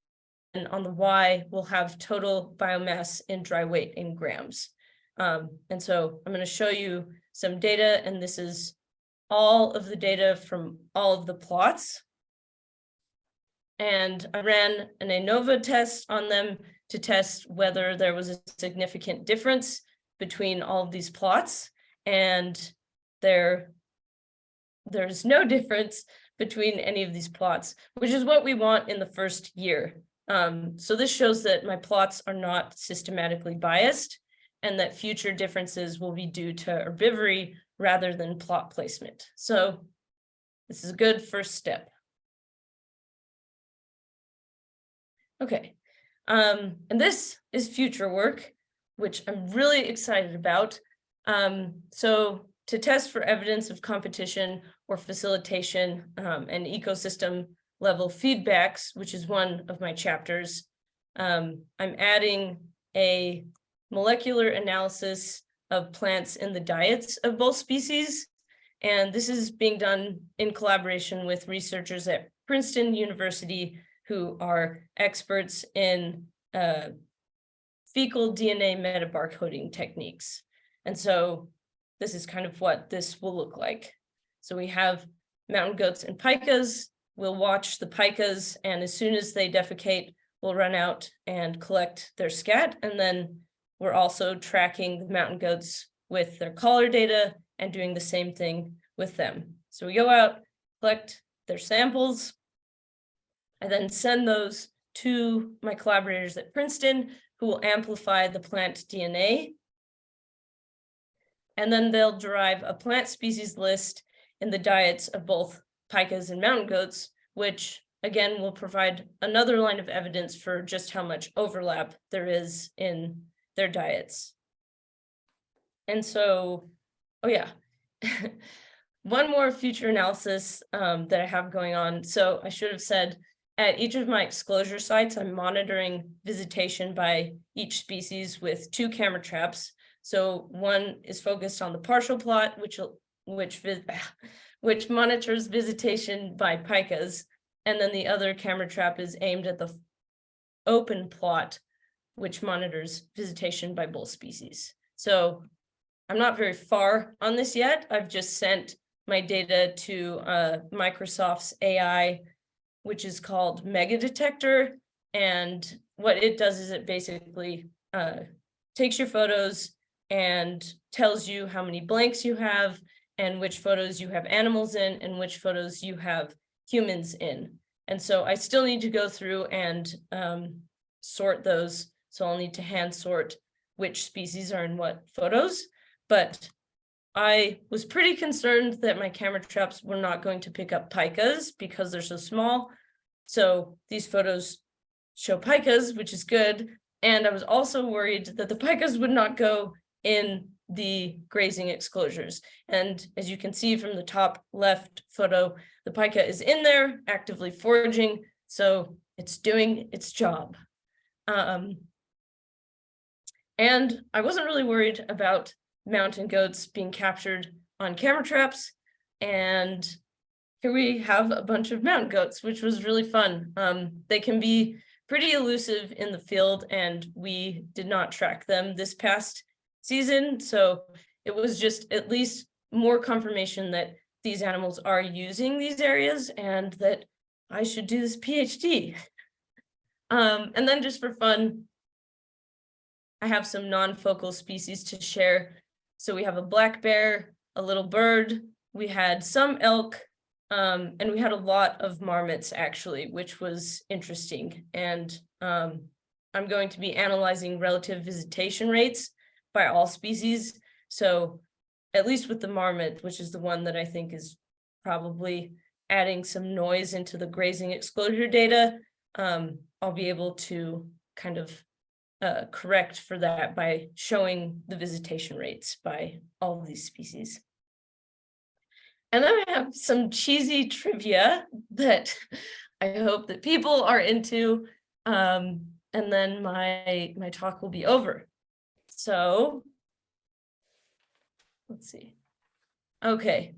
And on the y, we'll have total biomass in dry weight in grams. And so I'm going to show you some data, and this is all of the data from all of the plots. And I ran an ANOVA test on them to test whether there was a significant difference between all of these plots. And there's no difference between any of these plots, which is what we want in the first year. So this shows that my plots are not systematically biased and that future differences will be due to herbivory rather than plot placement. So this is a good first step. Okay, and this is future work, which I'm really excited about. So to test for evidence of competition or facilitation and ecosystem level feedbacks, which is one of my chapters, I'm adding a molecular analysis of plants in the diets of both species. And this is being done in collaboration with researchers at Princeton University who are experts in fecal DNA metabarcoding techniques. And so this is kind of what this will look like. So we have mountain goats and pikas. We'll watch the pikas, and as soon as they defecate, we'll run out and collect their scat. And then we're also tracking the mountain goats with their collar data and doing the same thing with them. So we go out, collect their samples. I then send those to my collaborators at Princeton, who will amplify the plant DNA. And then they'll derive a plant species list in the diets of both pikas and mountain goats, which again will provide another line of evidence for just how much overlap there is in their diets. And so, oh yeah, one more future analysis that I have going on. So I should have said, at each of my exclosure sites, I'm monitoring visitation by each species with 2 camera traps. So one is focused on the partial plot, which monitors visitation by pikas, and then the other camera trap is aimed at the open plot, which monitors visitation by both species. So I'm not very far on this yet. I've just sent my data to Microsoft's AI, which is called Mega Detector. And what it does is it basically takes your photos and tells you how many blanks you have and which photos you have animals in and which photos you have humans in. And so I still need to go through and sort those. So I'll need to hand sort which species are in what photos. But I was pretty concerned that my camera traps were not going to pick up pikas because they're so small. So these photos show pikas, which is good. And I was also worried that the pikas would not go in the grazing exclosures. And as you can see from the top left photo, the pika is in there actively foraging. So it's doing its job. And I wasn't really worried about mountain goats being captured on camera traps. And here we have a bunch of mountain goats, which was really fun. They can be pretty elusive in the field, and we did not track them this past season. So it was just at least more confirmation that these animals are using these areas and that I should do this PhD. And then just for fun, I have some non-focal species to share. So we have a black bear, a little bird, we had some elk, and we had a lot of marmots actually, which was interesting. And I'm going to be analyzing relative visitation rates by all species. So at least with the marmot, which is the one that I think is probably adding some noise into the grazing exclosure data, I'll be able to kind of correct for that by showing the visitation rates by all of these species. And then I have some cheesy trivia that I hope that people are into, and then my talk will be over. So let's see. Okay.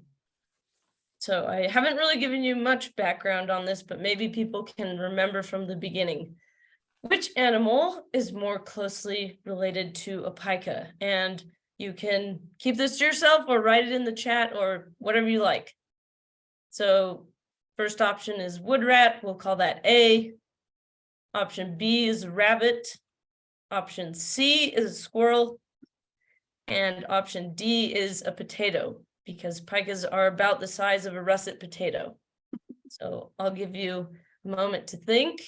So I haven't really given you much background on this, but maybe people can remember from the beginning. Which animal is more closely related to a pika? And you can keep this to yourself or write it in the chat or whatever you like. So first option is wood rat. We'll call that A. Option B is rabbit. Option C is a squirrel. And option D is a potato, because pikas are about the size of a russet potato. So I'll give you a moment to think.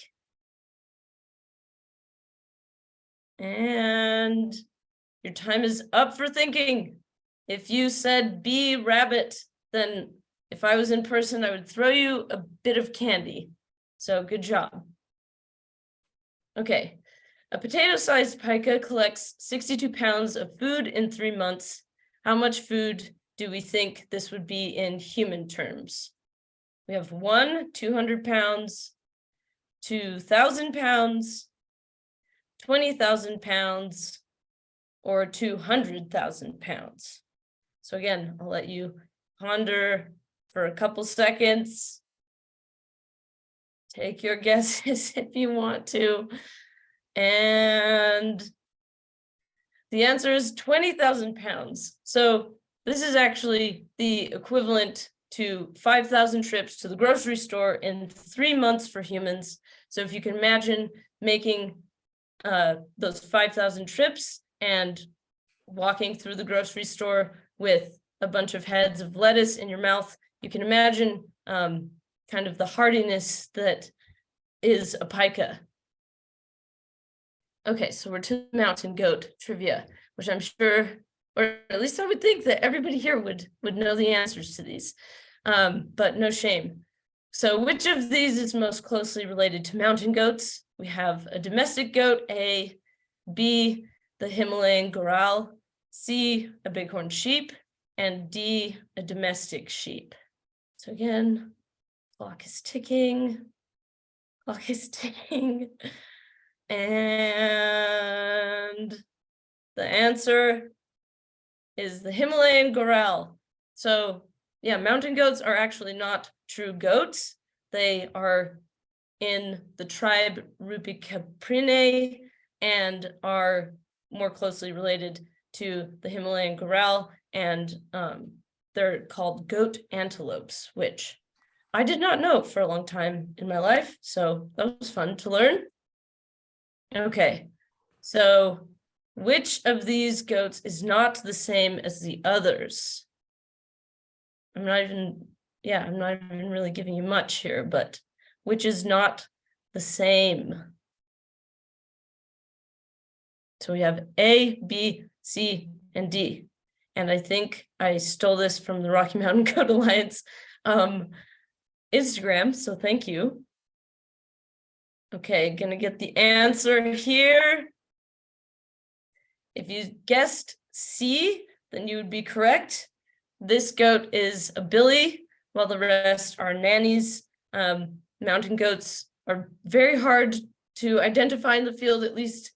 And your time is up for thinking. If you said B, rabbit, then if I was in person, I would throw you a bit of candy. So good job. Okay, a potato-sized pika collects 62 pounds of food in 3 months. How much food do we think this would be in human terms? We have 200 pounds, 2,000 pounds, 20,000 pounds, or 200,000 pounds. So again, I'll let you ponder for a couple seconds. Take your guesses if you want to. And the answer is 20,000 pounds. So this is actually the equivalent to 5,000 trips to the grocery store in 3 months for humans. So if you can imagine making those 5,000 trips and walking through the grocery store with a bunch of heads of lettuce in your mouth, you can imagine kind of the hardiness that is a pika. Okay, so we're to mountain goat trivia, which I'm sure, or at least I would think that everybody here would know the answers to these, but no shame. So which of these is most closely related to mountain goats? We have a domestic goat, A, B, the Himalayan goral, C, a bighorn sheep, and D, a domestic sheep. So again, clock is ticking, and the answer is the Himalayan goral. So yeah, mountain goats are actually not true goats. They are in the tribe Rupicaprinae and are more closely related to the Himalayan goral, and they're called goat antelopes, which I did not know for a long time in my life, so that was fun to learn. Okay, so which of these goats is not the same as the others? I'm not even really giving you much here, but which is not the same? So we have A, B, C, and D. And I think I stole this from the Rocky Mountain Goat Alliance Instagram, so thank you. Okay, gonna get the answer here. If you guessed C, then you would be correct. This goat is a billy, while the rest are nannies. Mountain goats are very hard to identify in the field, at least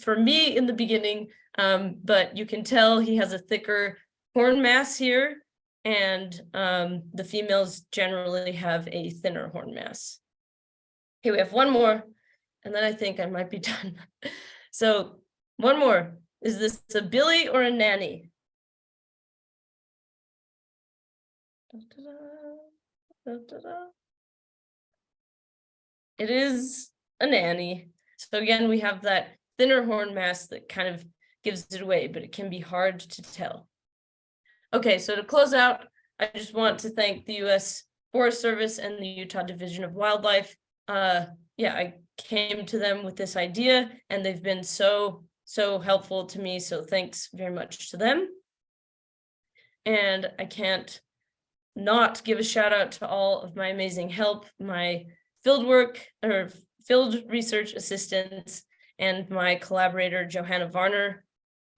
for me in the beginning, but you can tell he has a thicker horn mass here, and the females generally have a thinner horn mass. Okay, we have one more, and then I think I might be done. So one more. Is this a billy or a nanny? It is a nanny. So again, we have that thinner horn mass that kind of gives it away, but it can be hard to tell. Okay, so to close out, I just want to thank the U.S. Forest Service and the Utah Division of Wildlife. I came to them with this idea, and they've been so helpful to me, so thanks very much to them. And I can't not give a shout out to all of my amazing help, my field research assistants, and my collaborator, Johanna Varner.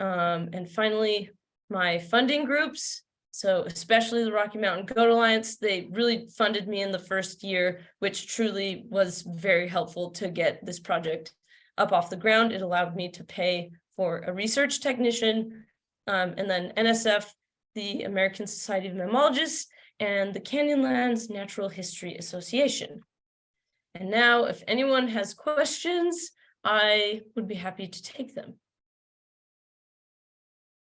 And finally, my funding groups. So especially the Rocky Mountain Goat Alliance, they really funded me in the first year, which truly was very helpful to get this project up off the ground. It allowed me to pay for a research technician, and then NSF, the American Society of Mammalogists, and the Canyonlands Natural History Association. And now, if anyone has questions, I would be happy to take them.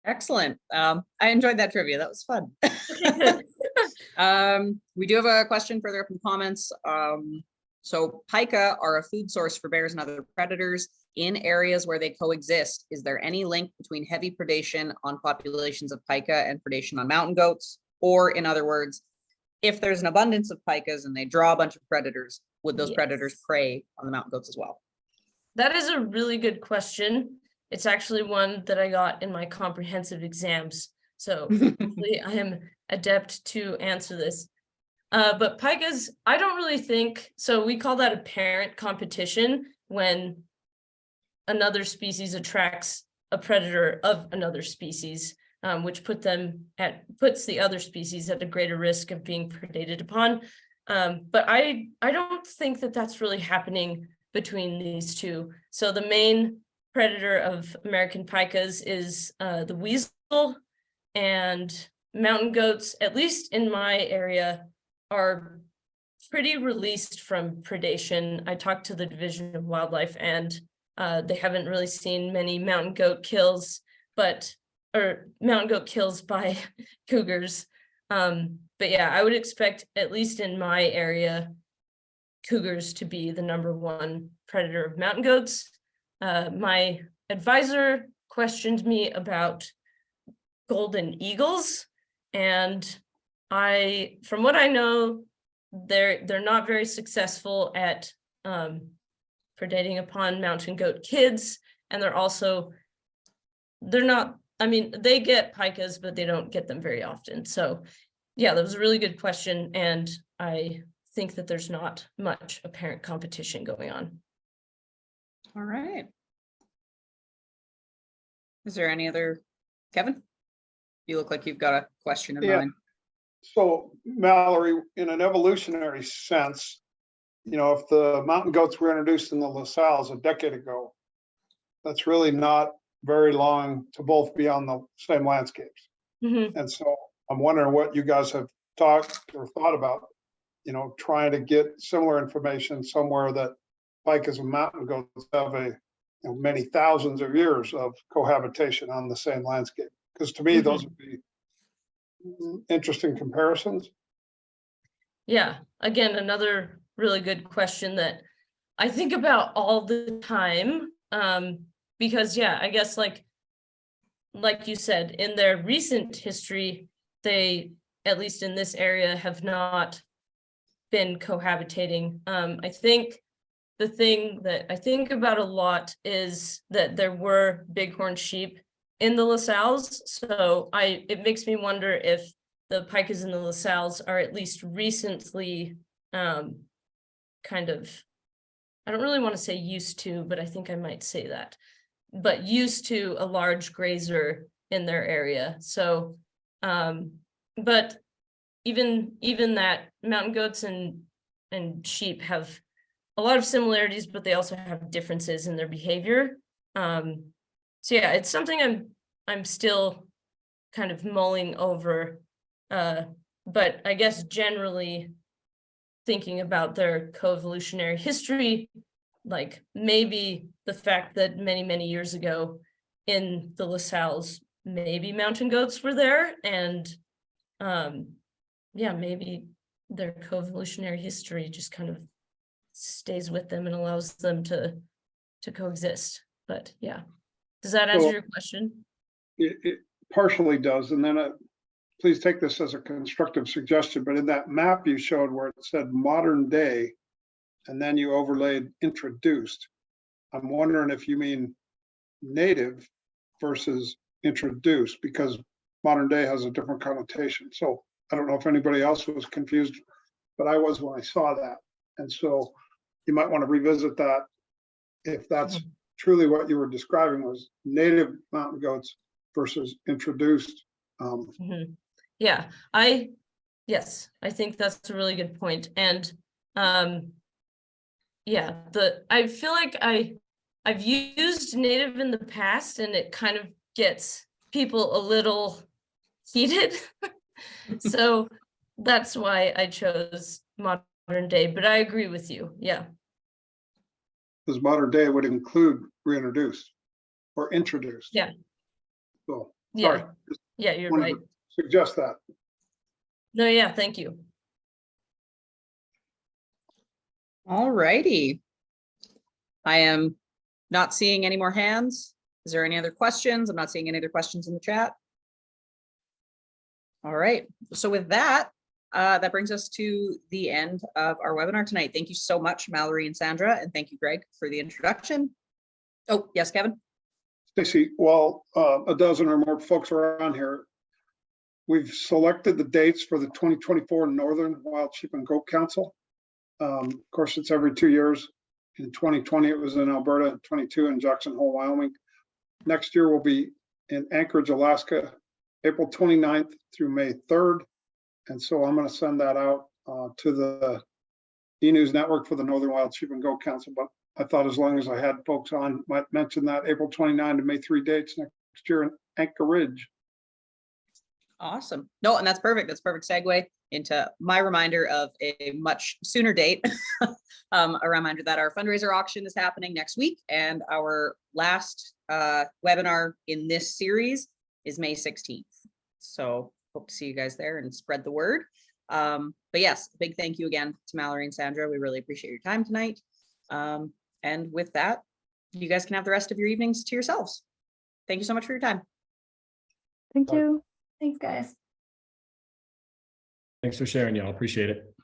Excellent. I enjoyed that trivia. That was fun. We do have a question further up in the comments. So pika are a food source for bears and other predators in areas where they coexist. Is there any link between heavy predation on populations of pika and predation on mountain goats? Or in other words, if there's an abundance of pikas and they draw a bunch of predators, would those predators prey on the mountain goats as well? That is a really good question. It's actually one that I got in my comprehensive exams. So hopefully I am adept to answer this. But pikas, I don't really think, so we call that a parent competition when another species attracts a predator of another species, which puts the other species at a greater risk of being predated upon. But I don't think that that's really happening between these two. So the main predator of American pikas is the weasel, and mountain goats, at least in my area, are pretty released from predation. I talked to the Division of Wildlife, and they haven't really seen many mountain goat kills, or mountain goat kills by cougars. But yeah, I would expect, at least in my area, cougars to be the #1 predator of mountain goats. My advisor questioned me about golden eagles, and from what I know, they're not very successful at predating upon mountain goat kids, and they're not, I mean, they get pikas, but they don't get them very often. So yeah, that was a really good question, and I think that there's not much apparent competition going on. All right. Is there any other, Kevin? You look like you've got a question in mind. So Mallory, in an evolutionary sense, if the mountain goats were introduced in the La Salles a decade ago, that's really not very long to both be on the same landscapes. Mhm. And so I'm wondering what you guys have talked or thought about, trying to get similar information somewhere that pikas and mountain goats have many thousands of years of cohabitation on the same landscape. Because to me, those would be interesting comparisons. Yeah, again, another really good question that I think about all the time. Because yeah, I guess like you said, in their recent history, they, at least in this area, have not been cohabitating. I think the thing that I think about a lot is that there were bighorn sheep in the La Salles. So it makes me wonder if the pikas in the La Salles are at least recently kind of, I don't really want to say used to, but I think I might say that, but used to a large grazer in their area. So, but even that, mountain goats and sheep have a lot of similarities, but they also have differences in their behavior. So yeah, it's something I'm still kind of mulling over. But I guess generally thinking about their coevolutionary history, like maybe the fact that many years ago in the La Salles, maybe mountain goats were there, and yeah, maybe their coevolutionary history just kind of stays with them and allows them to coexist. But yeah, does that answer your question? It partially does, and then please take this as a constructive suggestion, but in that map you showed where it said modern day, and then you overlaid introduced, I'm wondering if you mean native versus introduced, because modern day has a different connotation. So I don't know if anybody else was confused, but I was when I saw that. And so you might want to revisit that if that's truly what you were describing was native mountain goats versus introduced. Yeah, yes, I think that's a really good point. And yeah, I feel like I've used native in the past, and it kind of gets people a little heated. So that's why I chose modern day, but I agree with you. Yeah. Because modern day would include reintroduced or introduced. Yeah. So, Yeah. sorry. Yeah, you're Wanted right. to suggest that. No, yeah, thank you. All righty. I am not seeing any more hands. Is there any other questions? I'm not seeing any other questions in the chat. All right. So with that, that brings us to the end of our webinar tonight. Thank you so much, Mallory and Sandra, and thank you, Greg, for the introduction. Oh, yes, Kevin. Stacy, while a dozen or more folks are on here, we've selected the dates for the 2024 Northern Wild Sheep and Goat Council. Of course, it's every 2 years. In 2020, it was in Alberta, 22 in Jackson Hole, Wyoming. Next year will be in Anchorage, Alaska, April 29th through May 3rd. And so I'm going to send that out to the e-news network for the Northern Wild Sheep and Goat Council. But I thought as long as I had folks on, might mention that April 29 to May 3 dates next year in Anchorage. Awesome. No, and that's perfect. That's a perfect segue into my reminder of a much sooner date. A reminder that our fundraiser auction is happening next week, and our last webinar in this series is May 16th. So hope to see you guys there and spread the word. But yes, big thank you again to Mallory and Sandra. We really appreciate your time tonight. And with that, you guys can have the rest of your evenings to yourselves. Thank you so much for your time. Thank you. Thanks, guys. Thanks for sharing, y'all. Appreciate it.